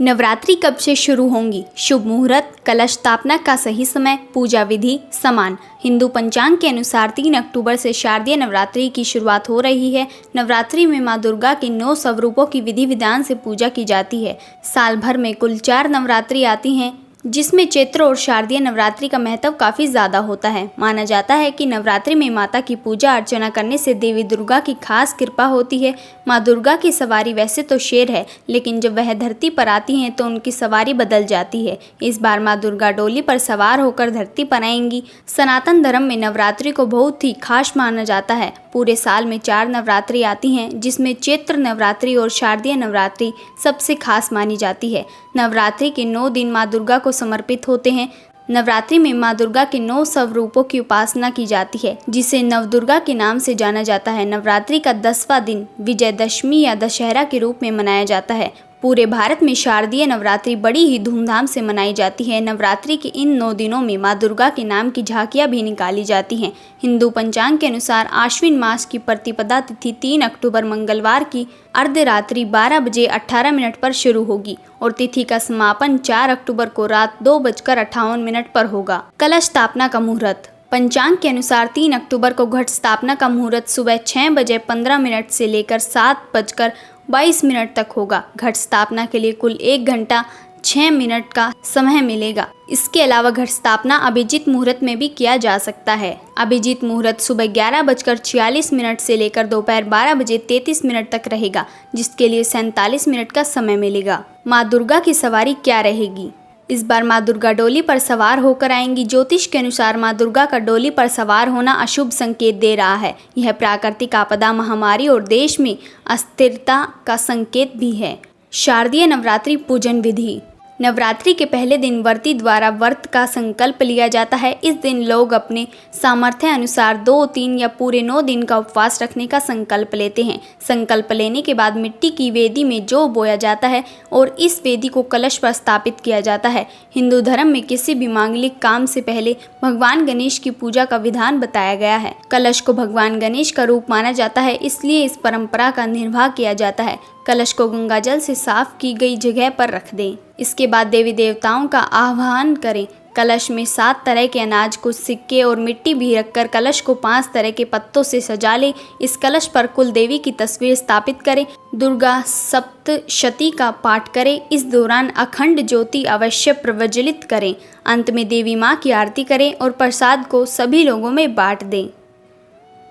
नवरात्रि कब से शुरू होंगी? शुभ मुहूर्त, कलश स्थापना का सही समय, पूजा विधि समान। हिंदू पंचांग के अनुसार 3 अक्टूबर से शारदीय नवरात्रि की शुरुआत हो रही है। नवरात्रि में मां दुर्गा के 9 स्वरूपों की विधि विधान से पूजा की जाती है। साल भर में कुल 4 नवरात्रि आती हैं, जिसमें चैत्र और शारदीय नवरात्रि का महत्व काफ़ी ज़्यादा होता है। माना जाता है कि नवरात्रि में माता की पूजा अर्चना करने से देवी दुर्गा की खास कृपा होती है। माँ दुर्गा की सवारी वैसे तो शेर है, लेकिन जब वह धरती पर आती हैं तो उनकी सवारी बदल जाती है। इस बार माँ दुर्गा डोली पर सवार होकर धरती पर आएंगी। सनातन धर्म में नवरात्रि को बहुत ही खास माना जाता है। पूरे साल में 4 नवरात्रि आती हैं, जिसमें चैत्र नवरात्रि और शारदीय नवरात्रि सबसे खास मानी जाती है। नवरात्रि के 9 दिन माँ दुर्गा को समर्पित होते हैं। नवरात्रि में माँ दुर्गा के 9 स्वरूपों की उपासना की जाती है, जिसे नवदुर्गा के नाम से जाना जाता है। नवरात्रि का 10वां दिन विजयदशमी या दशहरा के रूप में मनाया जाता है। पूरे भारत में शारदीय नवरात्रि बड़ी ही धूमधाम से मनाई जाती है। नवरात्रि के इन 9 दिनों में माँ दुर्गा के नाम की झांकियाँ भी निकाली जाती हैं। हिंदू पंचांग के अनुसार आश्विन मास की प्रतिपदा तिथि 3 अक्टूबर मंगलवार की अर्धरात्रि 12 बजे 18 मिनट पर शुरू होगी और तिथि का समापन 4 अक्टूबर को रात 2:58 पर होगा। कलश स्थापना का मुहूर्त। पंचांग के अनुसार 3 अक्टूबर को घट स्थापना का मुहूर्त सुबह 6:15 से लेकर 7:22 तक होगा। घट स्थापना के लिए कुल 1 घंटा 6 मिनट का समय मिलेगा। इसके अलावा घट स्थापना अभिजीत मुहूर्त में भी किया जा सकता है। अभिजीत मुहूर्त सुबह 11:46 से लेकर दोपहर 12:33 तक रहेगा, जिसके लिए 47 मिनट का समय मिलेगा। माँ दुर्गा की सवारी क्या रहेगी? इस बार माँ दुर्गा डोली पर सवार होकर आएंगी। ज्योतिष के अनुसार माँ दुर्गा का डोली पर सवार होना अशुभ संकेत दे रहा है। यह प्राकृतिक आपदा, महामारी और देश में अस्थिरता का संकेत भी है। शारदीय नवरात्रि पूजन विधि। नवरात्रि के पहले दिन व्रती द्वारा व्रत का संकल्प लिया जाता है। इस दिन लोग अपने सामर्थ्य अनुसार 2, 3 या पूरे 9 दिन का उपवास रखने का संकल्प लेते हैं। संकल्प लेने के बाद मिट्टी की वेदी में जौ बोया जाता है और इस वेदी को कलश पर स्थापित किया जाता है। हिंदू धर्म में किसी भी मांगलिक काम से पहले भगवान गणेश की पूजा का विधान बताया गया है। कलश को भगवान गणेश का रूप माना जाता है, इसलिए इस परंपरा का निर्वाह किया जाता है। कलश को गंगा जल से साफ की गई जगह पर रख दें। इसके बाद देवी देवताओं का आह्वान करें। कलश में 7 तरह के अनाज, कुछ सिक्के और मिट्टी भी रखकर कलश को 5 तरह के पत्तों से सजा लें। इस कलश पर कुल देवी की तस्वीर स्थापित करें। दुर्गा सप्तशती का पाठ करें। इस दौरान अखंड ज्योति अवश्य प्रज्वलित करें। अंत में देवी माँ की आरती करें और प्रसाद को सभी लोगों में बांट दें।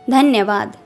धन्यवाद।